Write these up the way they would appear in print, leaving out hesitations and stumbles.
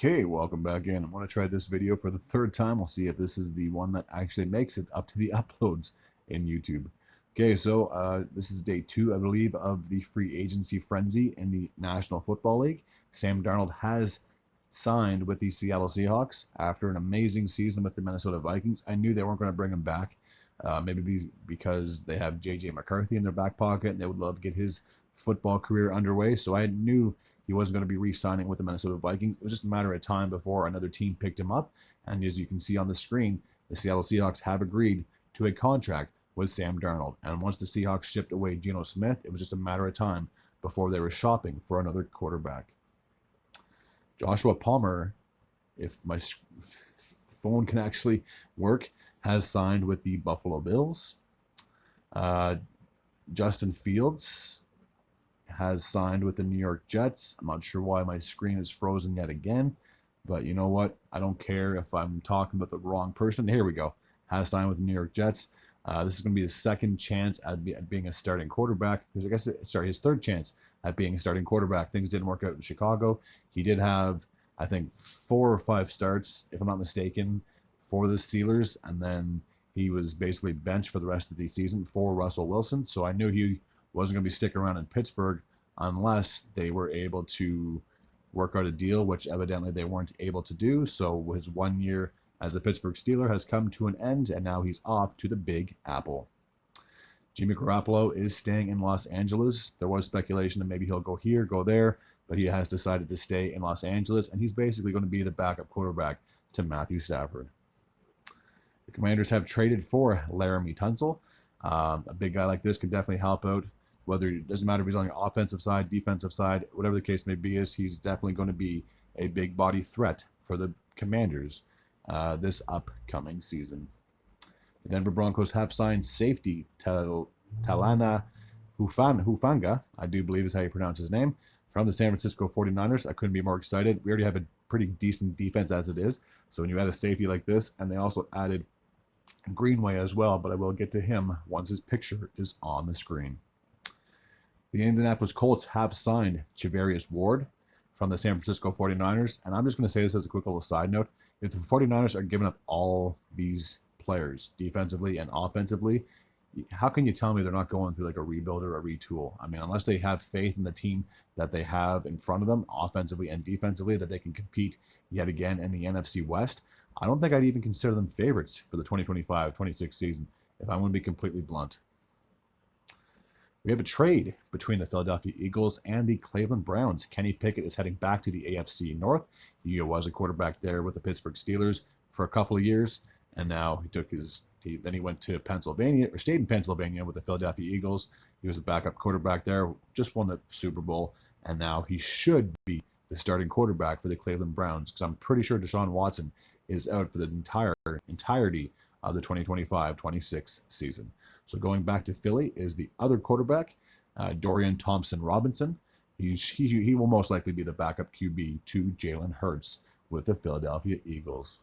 Okay, welcome back in. I'm going to try this video for the third time. We'll see if this is the one that actually makes it up to the uploads in YouTube. Okay, so this is day 2, I believe, of the free agency frenzy in the National Football League. Sam Darnold has signed with the Seattle Seahawks after an amazing season with the Minnesota Vikings. I knew they weren't going to bring him back, because they have J.J. McCarthy in their back pocket and they would love to get his football career underway. So I knew he wasn't going to be re-signing with the Minnesota Vikings. It was just a matter of time before another team picked him up. And as you can see on the screen, the Seattle Seahawks have agreed to a contract with Sam Darnold. And once the Seahawks shipped away Geno Smith, it was just a matter of time before they were shopping for another quarterback. Joshua Palmer, if my phone can actually work, has signed with the Buffalo Bills. Justin Fields has signed with the New York Jets. I'm not sure why my screen is frozen yet again, but you know what? I don't care if I'm talking about the wrong person. Here we go. Has signed with the New York Jets. This is going to be his second chance at being a starting quarterback. His third chance at being a starting quarterback. Things didn't work out in Chicago. He did have, I think, 4 or 5 starts, if I'm not mistaken, for the Steelers, and then he was basically benched for the rest of the season for Russell Wilson. So I knew he wasn't going to be sticking around in Pittsburgh unless they were able to work out a deal, which evidently they weren't able to do. So his 1 year as a Pittsburgh Steeler has come to an end, and now he's off to the Big Apple. Jimmy Garoppolo is staying in Los Angeles. There was speculation that maybe he'll go here, go there, but he has decided to stay in Los Angeles, and he's basically going to be the backup quarterback to Matthew Stafford. The Commanders have traded for Laremy Tunsil. A big guy like this can definitely help out. Whether it doesn't matter if he's on the offensive side, defensive side, whatever the case may be, he's definitely going to be a big body threat for the Commanders this upcoming season. The Denver Broncos have signed safety Talanoa Hufanga, I do believe is how you pronounce his name, from the San Francisco 49ers. I couldn't be more excited. We already have a pretty decent defense as it is. So when you add a safety like this, and they also added Greenway as well, but I will get to him once his picture is on the screen. The Indianapolis Colts have signed Charvarius Ward from the San Francisco 49ers, and I'm just going to say this as a quick little side note. If the 49ers are giving up all these players defensively and offensively, how can you tell me they're not going through like a rebuild or a retool? I mean, unless they have faith in the team that they have in front of them, offensively and defensively, that they can compete yet again in the NFC West, I don't think I'd even consider them favorites for the 2025-26 season, if I'm going to be completely blunt. We have a trade between the Philadelphia Eagles and the Cleveland Browns. Kenny Pickett is heading back to the AFC North. He was a quarterback there with the Pittsburgh Steelers for a couple of years, and now then he went to Pennsylvania, or stayed in Pennsylvania with the Philadelphia Eagles. He was a backup quarterback there, just won the Super Bowl, and now he should be the starting quarterback for the Cleveland Browns, because I'm pretty sure Deshaun Watson is out for the entirety of the 2025-26 season. So going back to Philly is the other quarterback, Dorian Thompson-Robinson. He will most likely be the backup QB to Jalen Hurts with the Philadelphia Eagles.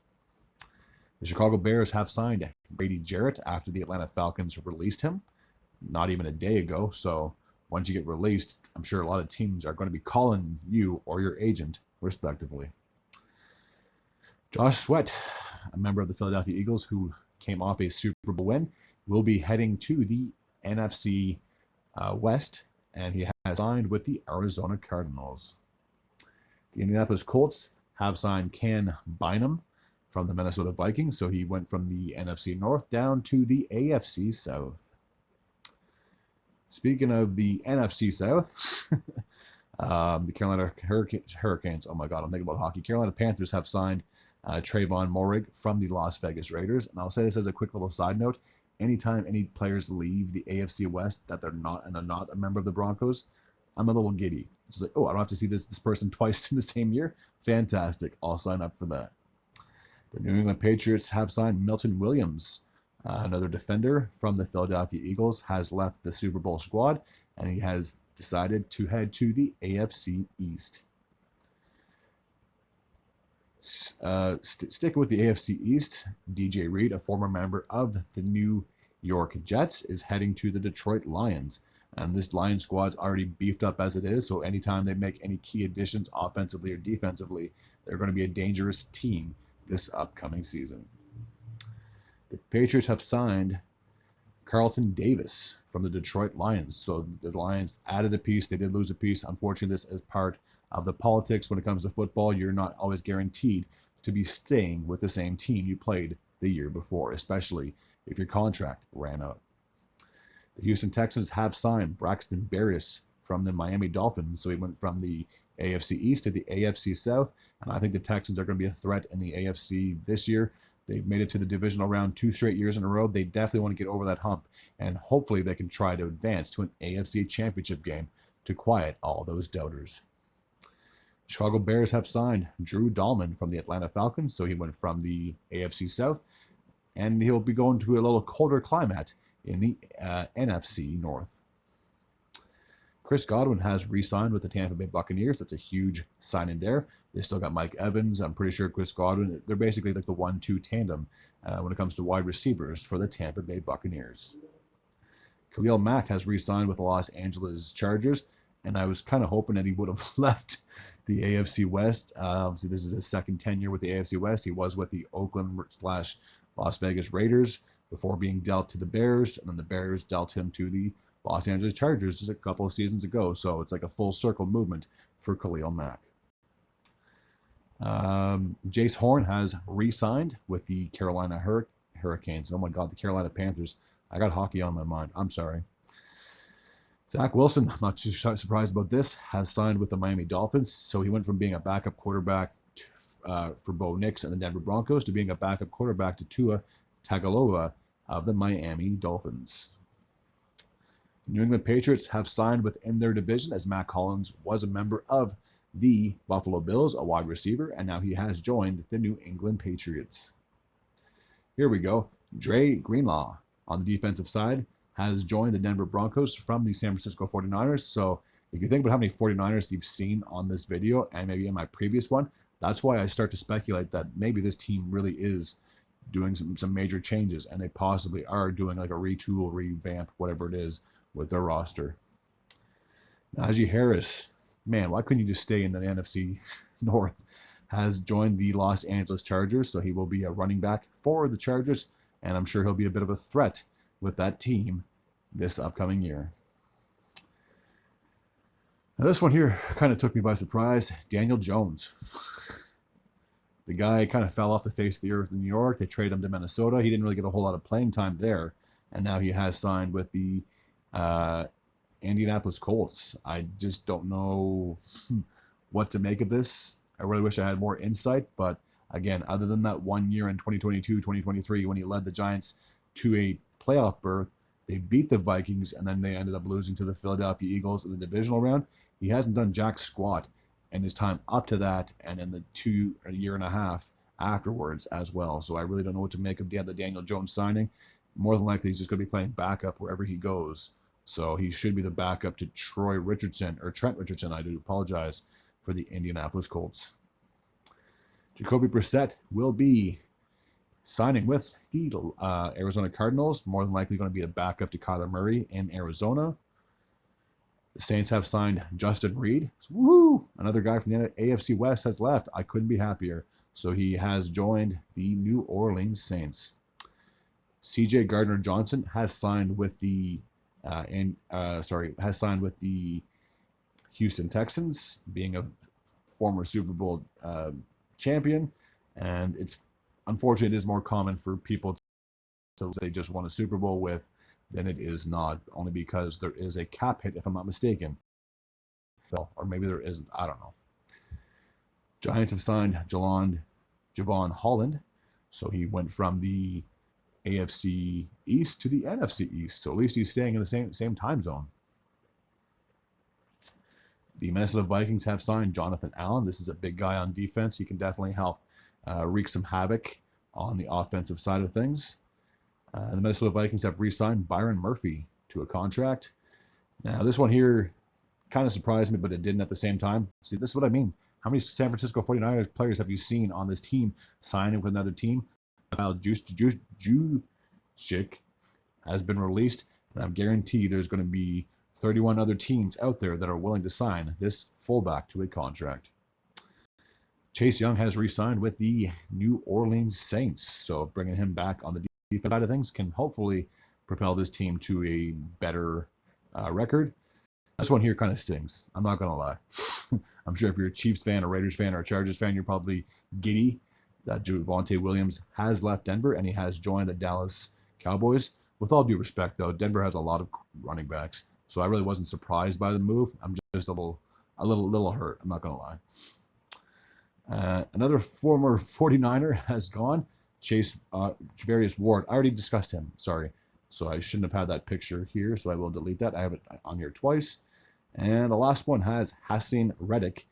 The Chicago Bears have signed Grady Jarrett after the Atlanta Falcons released him not even a day ago. So once you get released, I'm sure a lot of teams are going to be calling you or your agent, respectively. Josh Sweat, a member of the Philadelphia Eagles who came off a Super Bowl win, will be heading to the NFC West, and he has signed with the Arizona Cardinals. The Indianapolis Colts have signed Ken Bynum from the Minnesota Vikings, so he went from the NFC North down to the AFC South. Speaking of the NFC South, the Carolina Hurricanes, oh my God, I'm thinking about hockey. Carolina Panthers have signed Trayvon Moehrig from the Las Vegas Raiders. And I'll say this as a quick little side note. Anytime any players leave the AFC West that they're not a member of the Broncos, I'm a little giddy. It's like, oh, I don't have to see this person twice in the same year. Fantastic. I'll sign up for that. The New England Patriots have signed Milton Williams. Another defender from the Philadelphia Eagles has left the Super Bowl squad, and he has decided to head to the AFC East. Sticking with the AFC East, DJ Reed, a former member of the New York Jets, is heading to the Detroit Lions. And this Lions squad's already beefed up as it is, so anytime they make any key additions offensively or defensively, they're going to be a dangerous team this upcoming season. The Patriots have signed Carlton Davis from the Detroit Lions. So the Lions added a piece. They did lose a piece. Unfortunately, this is part of the politics when it comes to football. You're not always guaranteed to be staying with the same team you played the year before, especially if your contract ran out. The Houston Texans have signed Braxton Berrios from the Miami Dolphins. So he went from the AFC East to the AFC South. And I think the Texans are going to be a threat in the AFC this year. They've made it to the divisional round 2 straight years in a row. They definitely want to get over that hump. And hopefully they can try to advance to an AFC championship game to quiet all those doubters. Chicago Bears have signed Drew Dahlman from the Atlanta Falcons. So he went from the AFC South. And he'll be going to a little colder climate in the NFC North. Chris Godwin has re-signed with the Tampa Bay Buccaneers. That's a huge signing there. They still got Mike Evans. I'm pretty sure Chris Godwin, they're basically like the 1-2 tandem when it comes to wide receivers for the Tampa Bay Buccaneers. Khalil Mack has re-signed with the Los Angeles Chargers, and I was kind of hoping that he would have left the AFC West. Obviously, this is his second tenure with the AFC West. He was with the Oakland/Las Vegas Raiders before being dealt to the Bears, and then the Bears dealt him to the Los Angeles Chargers just a couple of seasons ago. So it's like a full circle movement for Khalil Mack. Jace Horn has re-signed with the Carolina Hurricanes. Oh my God, the Carolina Panthers. I got hockey on my mind. I'm sorry. Zach Wilson, I'm not too surprised about this, has signed with the Miami Dolphins. So he went from being a backup quarterback for Bo Nix and the Denver Broncos to being a backup quarterback to Tua Tagovailoa of the Miami Dolphins. New England Patriots have signed within their division, as Matt Collins was a member of the Buffalo Bills, a wide receiver, and now he has joined the New England Patriots. Here we go. Dre Greenlaw on the defensive side has joined the Denver Broncos from the San Francisco 49ers. So if you think about how many 49ers you've seen on this video and maybe in my previous one, that's why I start to speculate that maybe this team really is doing some major changes, and they possibly are doing like a retool, revamp, whatever it is, with their roster. Najee Harris, man, why couldn't you just stay in the NFC North? Has joined the Los Angeles Chargers, so he will be a running back for the Chargers, and I'm sure he'll be a bit of a threat with that team this upcoming year. Now this one here kind of took me by surprise. Daniel Jones. The guy kind of fell off the face of the earth in New York. They traded him to Minnesota. He didn't really get a whole lot of playing time there, and now he has signed with the Indianapolis Colts. I just don't know what to make of this. I really wish I had more insight, but again, other than that 1 year in 2022, 2023, when he led the Giants to a playoff berth, they beat the Vikings, and then they ended up losing to the Philadelphia Eagles in the divisional round. He hasn't done jack squat in his time up to that, and in the a year and a half afterwards as well. So I really don't know what to make of the Daniel Jones signing. More than likely, he's just going to be playing backup wherever he goes. So he should be the backup to Trent Richardson, I do apologize, for the Indianapolis Colts. Jacoby Brissett will be signing with the Arizona Cardinals, more than likely going to be a backup to Kyler Murray in Arizona. The Saints have signed Justin Reed. Woo! Another guy from the AFC West has left. I couldn't be happier. So he has joined the New Orleans Saints. CJ Gardner-Johnson has signed with the Houston Texans, being a former Super Bowl champion, and it's unfortunate it is more common for people to say just won a Super Bowl with than it is not, only because there is a cap hit, if I'm not mistaken. Or maybe there isn't, I don't know. Giants have signed Javon Holland, so he went from the AFC East to the NFC East, so at least he's staying in the same time zone. The Minnesota Vikings have signed Jonathan Allen. This is a big guy on defense. He can definitely help wreak some havoc on the offensive side of things. The Minnesota Vikings have re-signed Byron Murphy to a contract. Now, this one here kind of surprised me, but it didn't at the same time. See, this is what I mean. How many San Francisco 49ers players have you seen on this team signing with another team? Juszczyk has been released, and I'm guaranteed there's going to be 31 other teams out there that are willing to sign this fullback to a contract. Chase Young has re-signed with the New Orleans Saints, so bringing him back on the defense side of things can hopefully propel this team to a better record. This one here kind of stings. I'm not going to lie. I'm sure if you're a Chiefs fan, a Raiders fan, or a Chargers fan, you're probably giddy that Javonte Williams has left Denver and he has joined the Dallas Cowboys. With all due respect, though, Denver has a lot of running backs, so I really wasn't surprised by the move. I'm just a little hurt. I'm not going to lie. Another former 49er has gone. Charvarius Ward. I already discussed him. Sorry. So I shouldn't have had that picture here, so I will delete that. I have it on here twice. And the last one has Haason Reddick,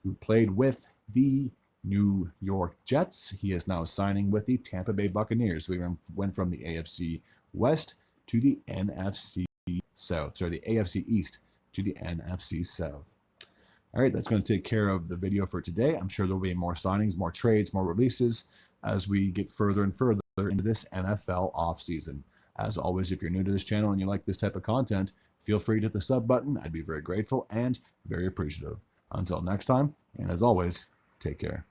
who played with the New York Jets. He is now signing with the Tampa Bay Buccaneers. So we went from the AFC West to the NFC South. Sorry, the AFC East to the NFC South. All right, that's going to take care of the video for today. I'm sure there will be more signings, more trades, more releases as we get further and further into this NFL offseason. As always, if you're new to this channel and you like this type of content, feel free to hit the sub button. I'd be very grateful and very appreciative. Until next time, and as always, take care.